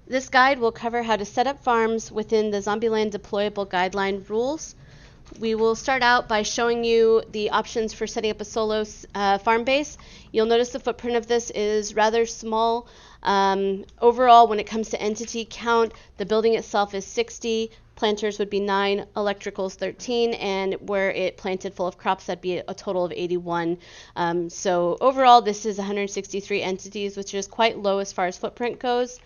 This guide will cover how to set up farms within the Zombieland deployable guideline rules. We will start out by showing you the options for setting up a solo farm base. You'll notice the footprint of this is rather small. Overall, when it comes to entity count, the building itself is 60, planters would be 9, electricals 13, and where it planted full of crops, that'd be a total of 81. So overall, this is 163 entities, which is quite low as far as footprint goes.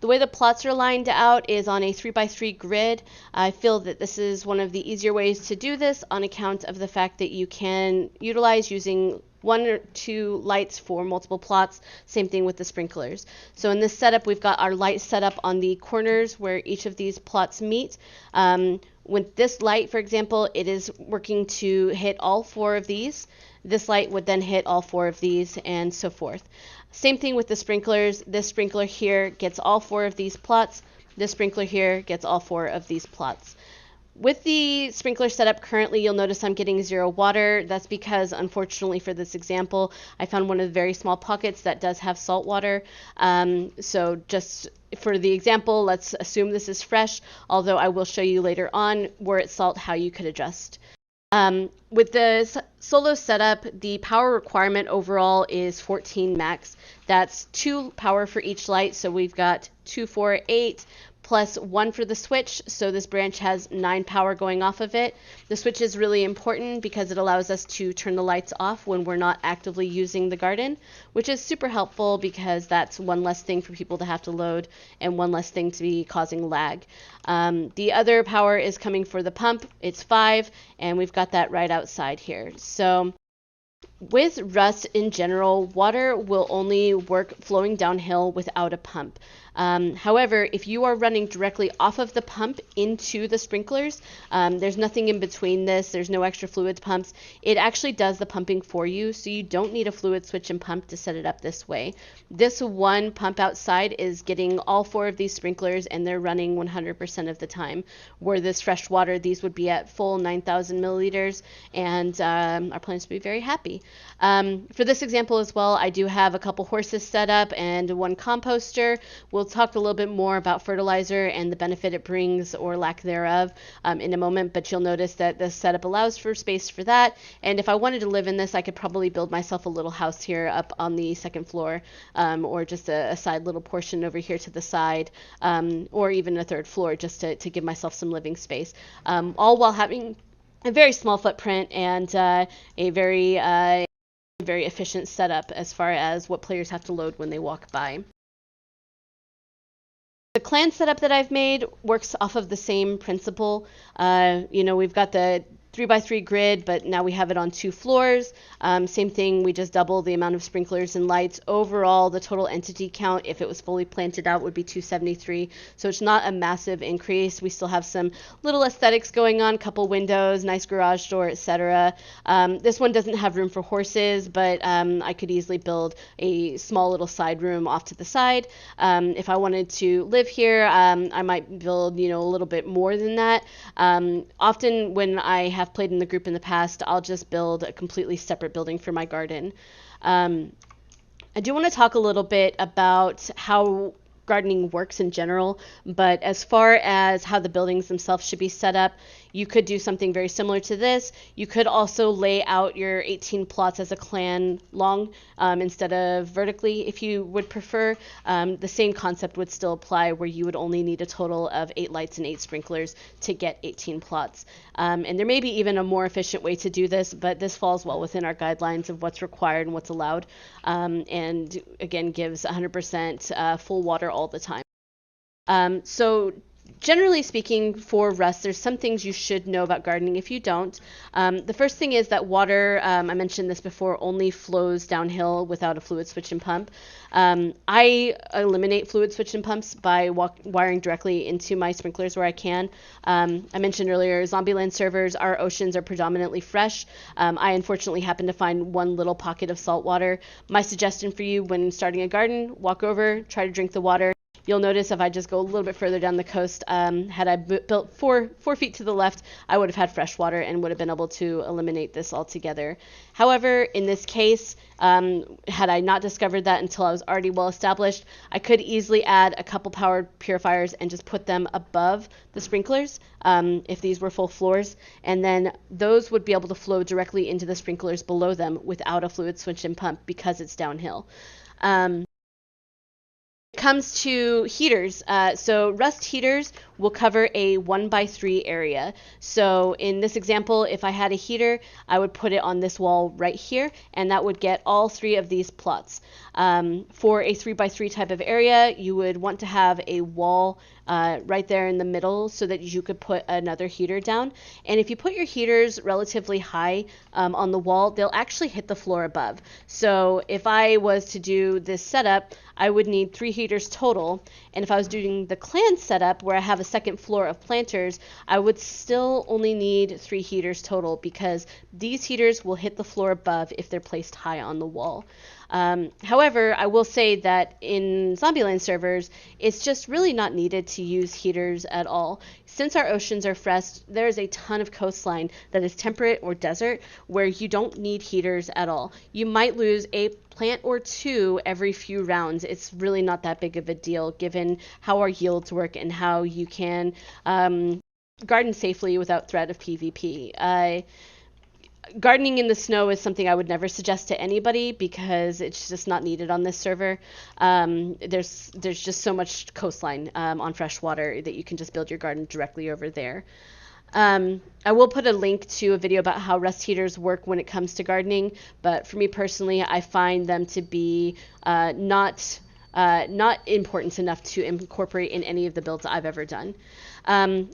The way the plots are lined out is on a 3x3 grid. I feel that this is one of the easier ways to do this on account of the fact that you can utilize using 1 or 2 lights for multiple plots. Same thing with the sprinklers. So in this setup, we've got our light set up on the corners where each of these plots meet. With this light, for example, it is working to hit all 4 of these. This light would then hit all 4 of these, and so forth. Same thing with the sprinklers. This sprinkler here gets all 4 of these plots. This sprinkler here gets all 4 of these plots. With the sprinkler setup currently, you'll notice I'm getting 0 water. That's because, unfortunately for this example, I found one of the very small pockets that does have salt water. So just for the example, let's assume this is fresh, although I will show you later on, were it salt, how you could adjust. With the solo setup, the power requirement overall is 14 max. That's 2 power for each light, so we've got 2, 4, 8, plus 1 for the switch, so this branch has 9 power going off of it. The switch is really important because it allows us to turn the lights off when we're not actively using the garden, which is super helpful because that's one less thing for people to have to load and one less thing to be causing lag. The other power is coming for the pump. It's 5, and we've got that right outside here. So with Rust in general, water will only work flowing downhill without a pump. However, if you are running directly off of the pump into the sprinklers, there's nothing in between this, there's no extra fluid pumps. It actually does the pumping for you, so you don't need a fluid switch and pump to set it up this way. This one pump outside is getting all 4 of these sprinklers, and they're running 100% of the time. Where this fresh water, these would be at full 9,000 milliliters, and our plants would be very happy. For this example as well, I do have a couple horses set up and 1 composter. We'll talk a little bit more about fertilizer and the benefit it brings or lack thereof in a moment, but you'll notice that this setup allows for space for that. And if I wanted to live in this, I could probably build myself a little house here up on the 2nd floor, or just a side little portion over here to the side, or even a 3rd floor just to give myself some living space, all while having a very small footprint and a very efficient setup as far as what players have to load when they walk by. The clan setup that I've made works off of the same principle. We've got the 3x3 grid, but now we have it on 2 floors. Same thing, we just double the amount of sprinklers and lights. Overall, the total entity count, if it was fully planted out, would be 273. So it's not a massive increase. We still have some little aesthetics going on, couple windows, nice garage door, etc. This one doesn't have room for horses, but I could easily build a small little side room off to the side. If I wanted to live here, I might build, a little bit more than that. Often when I have played in the group in the past, I'll just build a completely separate building for my garden. I do want to talk a little bit about how gardening works in general, but as far as how the buildings themselves should be set up, you could do something very similar to this. You could also lay out your 18 plots as a clan long instead of vertically if you would prefer. The same concept would still apply where you would only need a total of 8 lights and 8 sprinklers to get 18 plots. And there may be even a more efficient way to do this, but this falls well within our guidelines of what's required and what's allowed, and again gives 100% full water all the time. So generally speaking, for Rust, there's some things you should know about gardening if you don't. The first thing is that water, I mentioned this before, only flows downhill without a fluid switch and pump. I eliminate fluid switch and pumps by wiring directly into my sprinklers where I can. I mentioned earlier, Zombieland servers, our oceans are predominantly fresh. I unfortunately happen to find one little pocket of salt water. My suggestion for you when starting a garden, walk over, try to drink the water. You'll notice if I just go a little bit further down the coast, had I built four feet to the left, I would have had fresh water and would have been able to eliminate this altogether. However, in this case, had I not discovered that until I was already well established, I could easily add a couple powered purifiers and just put them above the sprinklers if these were full floors, and then those would be able to flow directly into the sprinklers below them without a fluid switch and pump because it's downhill. Comes to heaters, so Rust heaters will cover a 1x3 area. So in this example, if I had a heater, I would put it on this wall right here, and that would get all 3 of these plots. For a 3x3 type of area, you would want to have a wall right there in the middle so that you could put another heater down. And if you put your heaters relatively high on the wall, they'll actually hit the floor above. So if I was to do this setup, I would need 3 heaters total. And if I was doing the clan setup where I have a second floor of planters, I would still only need 3 heaters total because these heaters will hit the floor above if they're placed high on the wall. However, I will say that in Zombieland servers, it's just really not needed to use heaters at all. Since our oceans are fresh, there's a ton of coastline that is temperate or desert where you don't need heaters at all. You might lose a plant or 2 every few rounds. It's really not that big of a deal given how our yields work and how you can garden safely without threat of PvP. Gardening in the snow is something I would never suggest to anybody because it's just not needed on this server. There's just so much coastline on freshwater that you can just build your garden directly over there. I will put a link to a video about how Rust heaters work when it comes to gardening, but for me personally, I find them to be not important enough to incorporate in any of the builds I've ever done.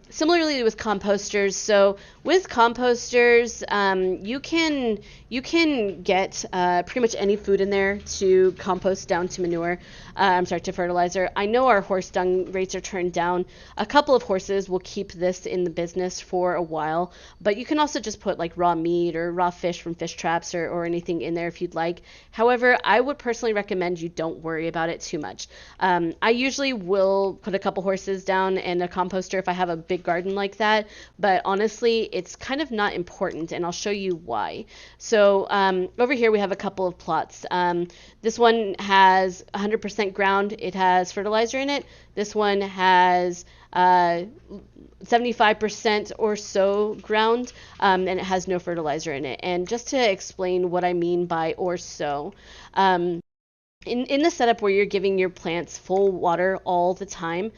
Similarly with composters, so with composters, you can get pretty much any food in there to compost down to manure. To fertilizer. I know our horse dung rates are turned down. A couple of horses will keep this in the business for a while, but you can also just put like raw meat or raw fish from fish traps or anything in there if you'd like. However, I would personally recommend you don't worry about it too much. I usually will put a couple horses down and a composter if I have a big garden like that, but honestly, it's kind of not important, and I'll show you why. So over here we have a couple of plots. This one has 100% ground. It has fertilizer in it. This one has 75% or so ground, and it has no fertilizer in it. And just to explain what I mean by or so, in the setup where you're giving your plants full water all the time,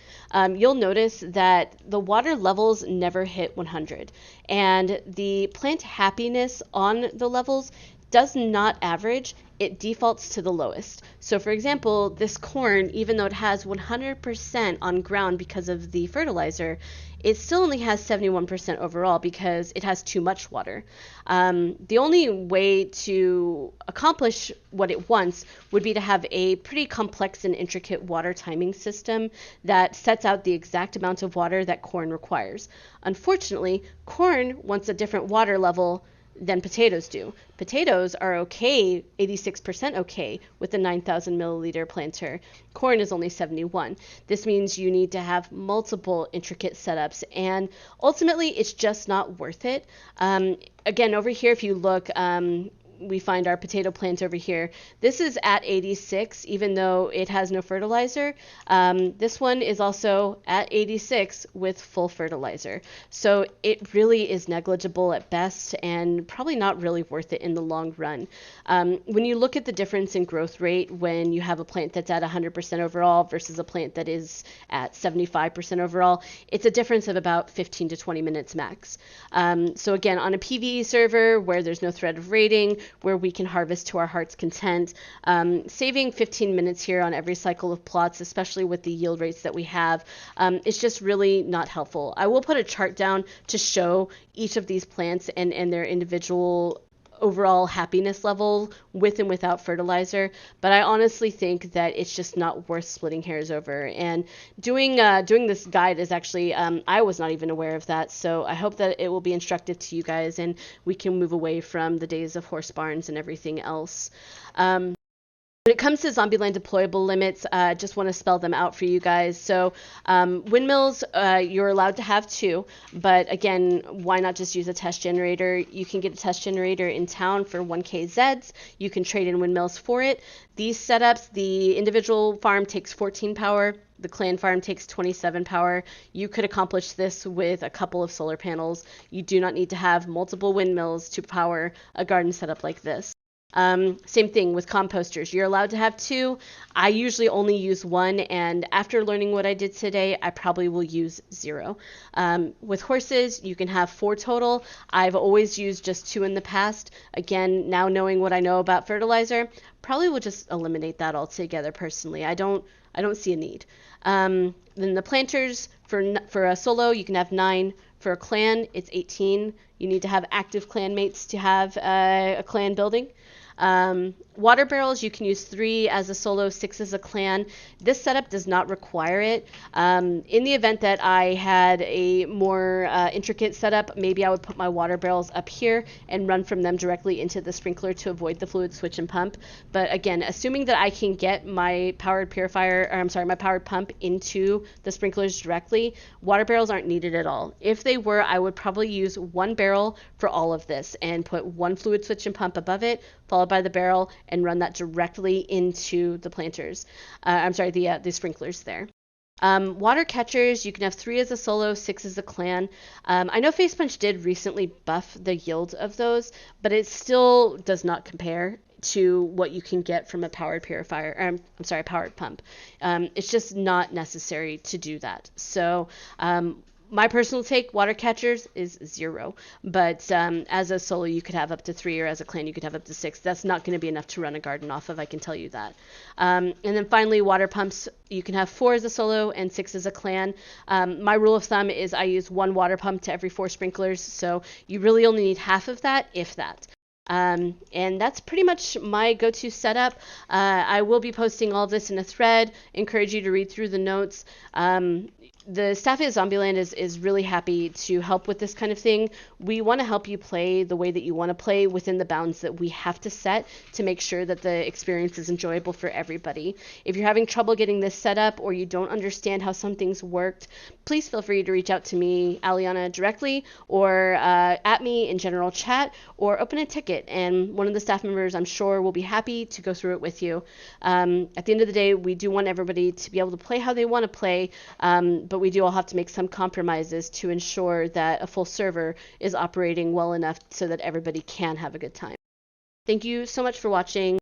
you'll notice that the water levels never hit 100, and the plant happiness on the levels does not average. It defaults to the lowest. So for example, this corn, even though it has 100% on ground because of the fertilizer, it still only has 71% overall because it has too much water. The only way to accomplish what it wants would be to have a pretty complex and intricate water timing system that sets out the exact amount of water that corn requires. Unfortunately, corn wants a different water level than potatoes do. Potatoes are okay, 86% okay with the 9,000 milliliter planter. Corn is only 71. This means you need to have multiple intricate setups, and ultimately it's just not worth it. Again, over here, if you look, we find our potato plant over here. This is at 86, even though it has no fertilizer. This one is also at 86 with full fertilizer. So it really is negligible at best and probably not really worth it in the long run. When you look at the difference in growth rate when you have a plant that's at 100% overall versus a plant that is at 75% overall, it's a difference of about 15 to 20 minutes max. So again, on a PvE server where there's no threat of raiding, where we can harvest to our heart's content, saving 15 minutes here on every cycle of plots, especially with the yield rates that we have, is just really not helpful. I will put a chart down to show each of these plants and their individual overall happiness level with and without fertilizer, but I honestly think that it's just not worth splitting hairs over. And doing this guide is actually, I was not even aware of that, so I hope that it will be instructive to you guys and we can move away from the days of horse barns and everything else. When it comes to Zombieland deployable limits, just want to spell them out for you guys. So windmills, you're allowed to have 2, but again, why not just use a test generator? You can get a test generator in town for 1K Zeds. You can trade in windmills for it. These setups, the individual farm takes 14 power. The clan farm takes 27 power. You could accomplish this with a couple of solar panels. You do not need to have multiple windmills to power a garden setup like this. Same thing with composters. You're allowed to have 2. I usually only use 1, and after learning what I did today, I probably will use 0. With horses, you can have 4 total. I've always used just 2 in the past. Again, now knowing what I know about fertilizer, probably will just eliminate that altogether personally. I don't see a need. Then the planters, for a solo, you can have 9. For a clan, it's 18. You need to have active clan mates to have a clan building. Water barrels, you can use 3 as a solo, 6 as a clan. This setup does not require it. In the event that I had a more intricate setup, maybe I would put my water barrels up here and run from them directly into the sprinkler to avoid the fluid switch and pump. But again, assuming that I can get my powered my powered pump into the sprinklers directly, water barrels aren't needed at all. If they were, I would probably use 1 barrel for all of this and put 1 fluid switch and pump above it, followed by the barrel, and run that directly into the planters. The sprinklers there. Water catchers, you can have 3 as a solo, 6 as a clan. I know Face Punch did recently buff the yield of those, but it still does not compare to what you can get from a powered powered pump. It's just not necessary to do that. So my personal take, water catchers is 0, but as a solo you could have up to 3, or as a clan you could have up to 6. That's not going to be enough to run a garden off of, I can tell you that. And then finally, water pumps, you can have 4 as a solo and 6 as a clan. My rule of thumb is I use 1 water pump to every 4 sprinklers, so you really only need half of that, if that. And that's pretty much my go-to setup. I will be posting all this in a thread. Encourage you to read through the notes. The staff at Zombieland is really happy to help with this kind of thing. We want to help you play the way that you want to play within the bounds that we have to set to make sure that the experience is enjoyable for everybody. If you're having trouble getting this set up, or you don't understand how some things worked, please feel free to reach out to me, Aliana, directly, or at me in general chat, or open a ticket, and one of the staff members, I'm sure, will be happy to go through it with you. At the end of the day, we do want everybody to be able to play how they want to play, but we do all have to make some compromises to ensure that a full server is operating well enough so that everybody can have a good time. Thank you so much for watching.